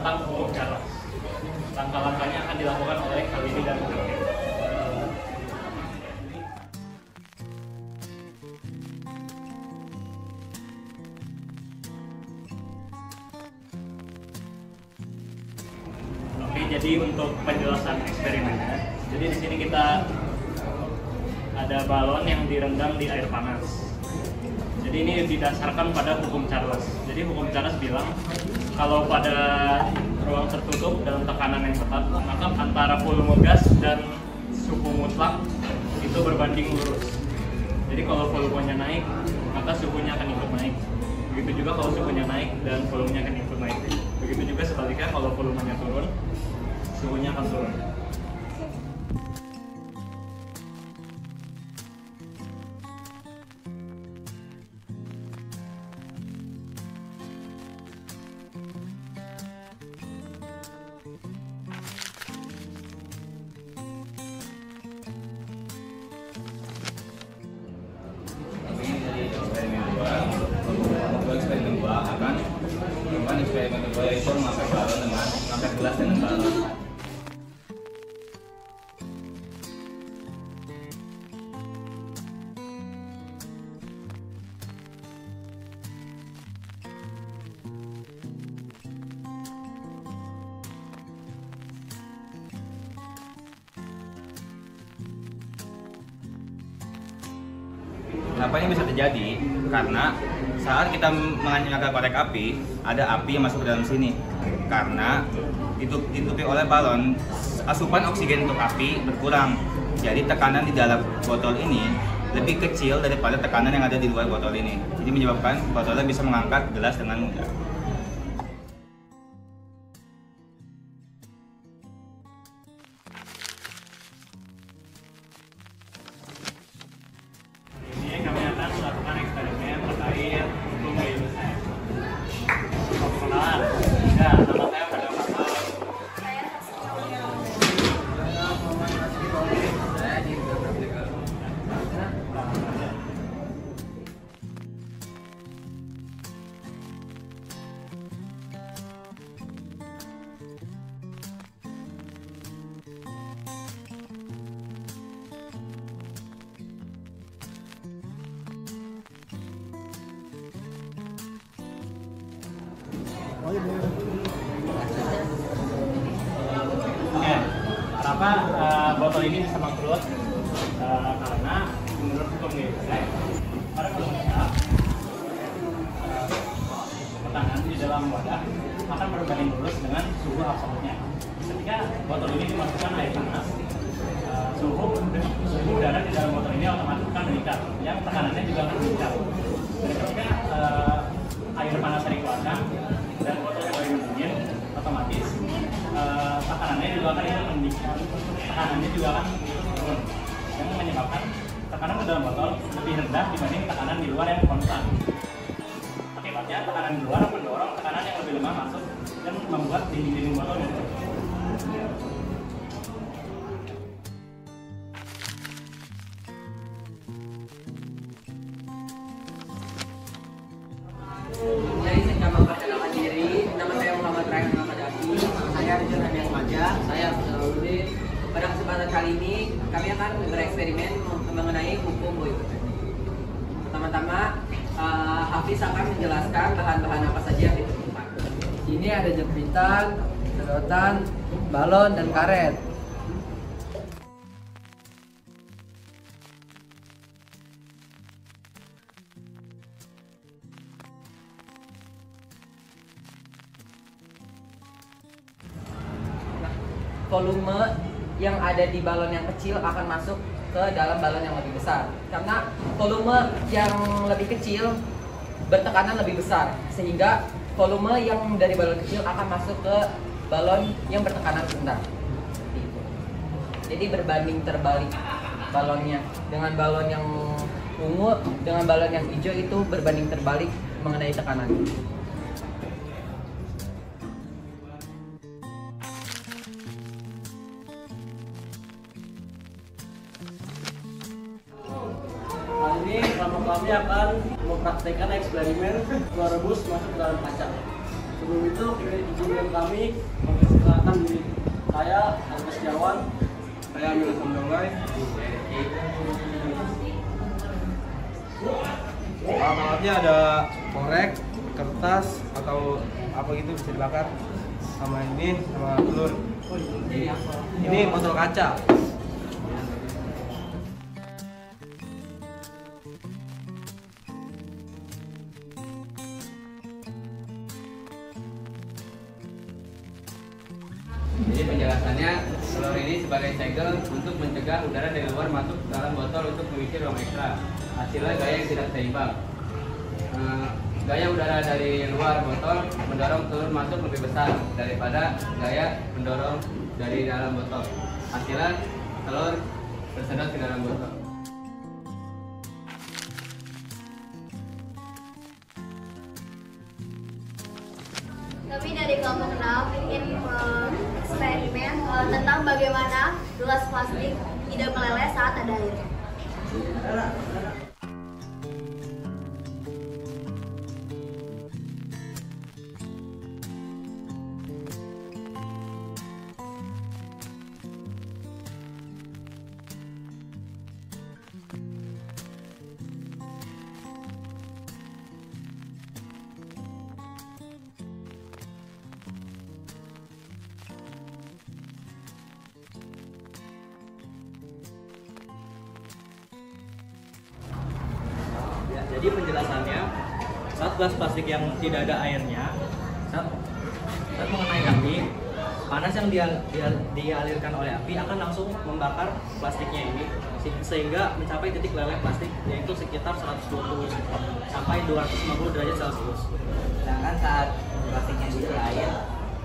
tentang hukum Charles. Langkah-langkahnya akan dilakukan oleh Khalidi dan Muhammad. Oke, jadi untuk penjelasan eksperimennya, jadi di sini kita ada balon yang direndam di air panas. Jadi ini didasarkan pada hukum Charles. Jadi hukum Charles bilang kalau pada ruang tertutup dalam tekanan yang tetap, maka antara volume gas dan suhu mutlak itu berbanding lurus. Jadi kalau volumenya naik, maka suhunya akan ikut naik. Begitu juga kalau suhunya naik dan volumenya akan ikut naik. Begitu juga sebaliknya kalau volumenya turun, suhunya akan turun. Eksperimen 2 akan melakukan eksperimen kedua, yaitu mengangkat balon dengan mengangkat gelas dengan balon. Kenapa ini bisa terjadi? Karena saat kita menganyakkan korek api, ada api yang masuk ke dalam sini. Karena ditutupi oleh balon, asupan oksigen untuk api berkurang. Jadi tekanan di dalam botol ini lebih kecil daripada tekanan yang ada di luar botol ini. Jadi menyebabkan botolnya bisa mengangkat gelas dengan mudah. Oke, kenapa botol ini bisa bangkrut? Karena menurut hukum geometrik, pada ketika tekanan di dalam wadah akan berbanding lurus dengan suhu absolutnya. Ketika botol ini dimasukkan air panas, suhu udara di dalam botol ini otomatis akan meningkat, yang tekanannya juga akan meningkat. Dan ketika air panas dikeluarkan dan botolnya baru dingin, otomatis tekanannya juga akan meningkat, tekanannya juga akan turun, yang menyebabkan tekanan di dalam botol lebih rendah dibanding tekanan di luar yang konstan. Akibatnya tekanan di luar mendorong tekanan yang lebih lemah masuk dan membuat dinding-dinding botol menutup. Jadi saya memperkenalkan diri, nama saya Muhammad Ryan Ramadhani, saya Rizal Hamias Maja, saya Abdul. Pada kesempatan kali ini kami akan bereksperimen mengenai hukum Boyle-Pettit. Pertama-tama Hafiz akan menjelaskan bahan-bahan apa saja yang diperlukan. Ini ada jepitan, sedotan, balon, dan karet. Volume yang ada di balon yang kecil akan masuk ke dalam balon yang lebih besar. Karena volume yang lebih kecil bertekanan lebih besar, sehingga volume yang dari balon kecil akan masuk ke balon yang bertekanan rendah. Jadi berbanding terbalik balonnya. Dengan balon yang ungu dengan balon yang hijau itu berbanding terbalik mengenai tekanan. Kami akan mempraktekkan eksperimen merebus masuk ke dalam kaca. Sebelum itu, izinkan kami memperkenalkan diri saya, Agus Setiawan. Saya Amir Samdolai. Alat-alatnya ada korek, kertas atau apa gitu bisa dibakar, sama ini, sama telur. Ini botol kaca. Jadi penjelasannya, telur ini sebagai segel untuk mencegah udara dari luar masuk dalam botol untuk mengisi ruang ekstra. Hasilnya gaya yang tidak seimbang. Gaya udara dari luar botol mendorong telur masuk lebih besar daripada gaya mendorong dari dalam botol. Hasilnya telur tersedot ke dalam botol. Kami dari kelompok 6 ingin eksperimen tentang bagaimana gelas plastik tidak meleleh saat ada air. Jadi penjelasannya, saat gelas plastik yang tidak ada airnya, saat mengenai api, panas yang dialirkan oleh api akan langsung membakar plastiknya ini sehingga mencapai titik leleh plastik, yaitu sekitar 120 sampai 250 derajat Celcius. Sedangkan saat plastiknya diisi air,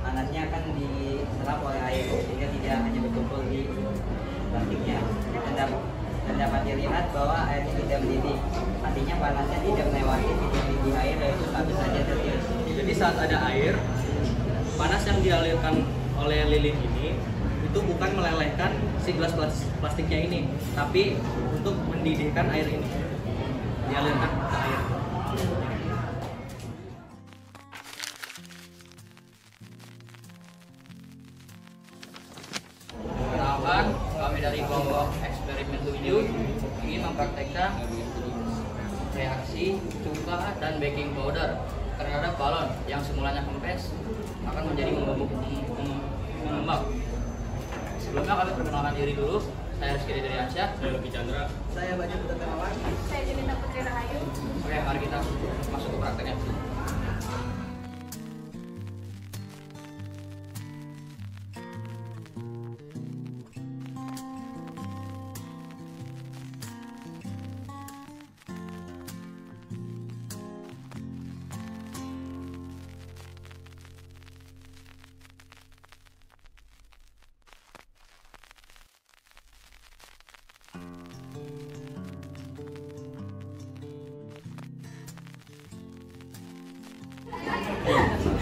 panasnya akan diserap oleh air sehingga tidak hanya berkumpul di plastiknya. Dan dapat dilihat bahwa airnya tidak mendidih. Artinya panasnya tidak melewati titik mendidih air, yaitu 100 derajat Celcius. Jadi saat ada air, panas yang dialirkan oleh lilin ini itu bukan melelehkan si gelas plastiknya ini, tapi untuk mendidihkan air ini, dialirkan ke air. Perkenalkan, kami dari kelompok eksperimen 7 ingin mempraktekkan reaksi cuka dan baking powder terhadap balon yang semulanya kempes akan menjadi mengembang. Sebelumnya kami perkenalkan diri dulu. Saya Rizky Dedriansyah. Saya Lucky Chandra. Saya Baja Putra Terawan. Saya Junita Putri Rahayu. Oke, mari kita masuk ke prakteknya.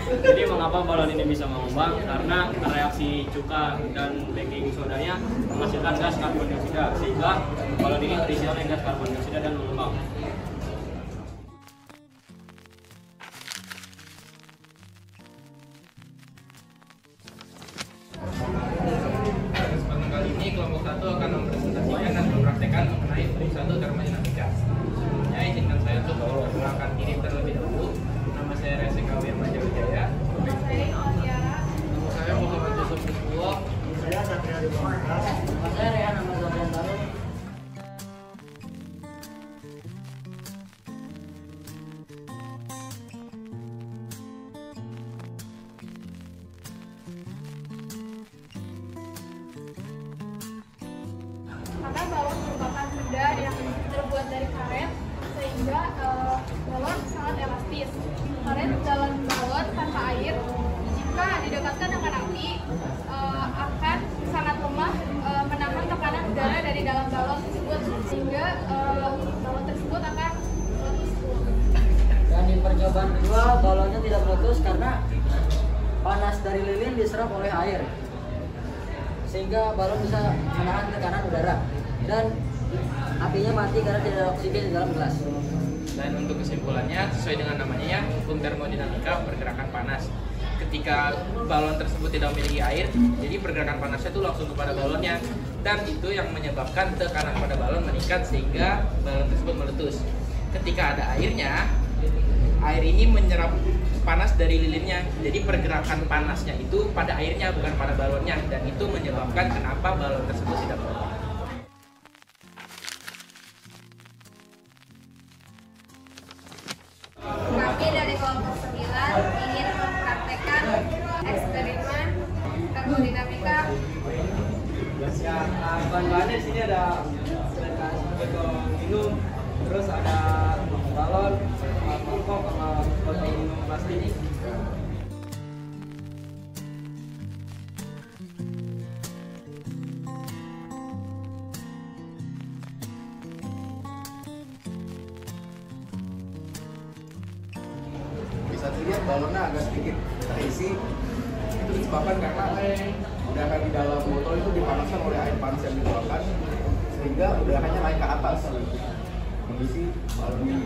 Jadi mengapa balon ini bisa mengembang? Karena reaksi cuka dan baking sodanya menghasilkan gas karbon dioksida, sehingga balon ini terisi oleh gas karbon dioksida dan mengembang. Kesempatan kali ini kelompok 1 akan mempresentasikan dan mempraktekkan mengenai prinsip 1 termodinamika. Sebelumnya izinkan saya untuk memperkenalkan diri terlebih dahulu. Nama saya Reza Kawir Majawijaya. Nama saya Auliara. Nama saya Muhammad Yusuf Rizwa. Saya Satria di Pamungkas. Saya Rehan Ahmad Zabriantaro. Karena balon merupakan benda yang terbuat dari karet, sehingga balon sangat elastis. Karet dalam balon tanpa air, jika didekatkan dengan api, akan sangat lemah menahan tekanan udara dari dalam balon tersebut, sehingga balon tersebut akan meletus. Dan di percobaan kedua, balonnya tidak meletus karena panas dari lilin diserap oleh air, sehingga balon bisa menahan tekanan udara dan apinya mati karena tidak ada oksigen di dalam gelas. Dan untuk kesimpulannya, sesuai dengan namanya ya, hukum termodinamika pergerakan panas. Ketika balon tersebut tidak memiliki air, jadi pergerakan panasnya itu langsung kepada balonnya, dan itu yang menyebabkan tekanan pada balon meningkat sehingga balon tersebut meletus. Ketika ada airnya, air ini menyerap panas dari lilinnya, jadi pergerakan panasnya itu pada airnya bukan pada balonnya, dan itu menyebabkan kenapa balon tersebut tidak meletus. Kami dari kelompok 9 ingin mempraktekkan eksperimen termodinamika. Ya, bahan-bahannya di sini ada botol minum, terus ada balon, mangkok, sama botol minum plastik. Bisa dilihat balonnya agak sedikit terisi, itu disebabkan karena udara di dalam botol itu dipanaskan oleh air panas yang dikeluarkan sehingga udaranya naik ke atas mengisi balon ini.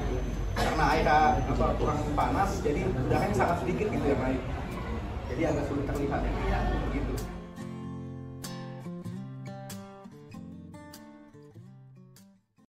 Karena air kurang panas, jadi udaranya sangat sedikit gitu yang naik, jadi agak sulit terlihat ya, begitu.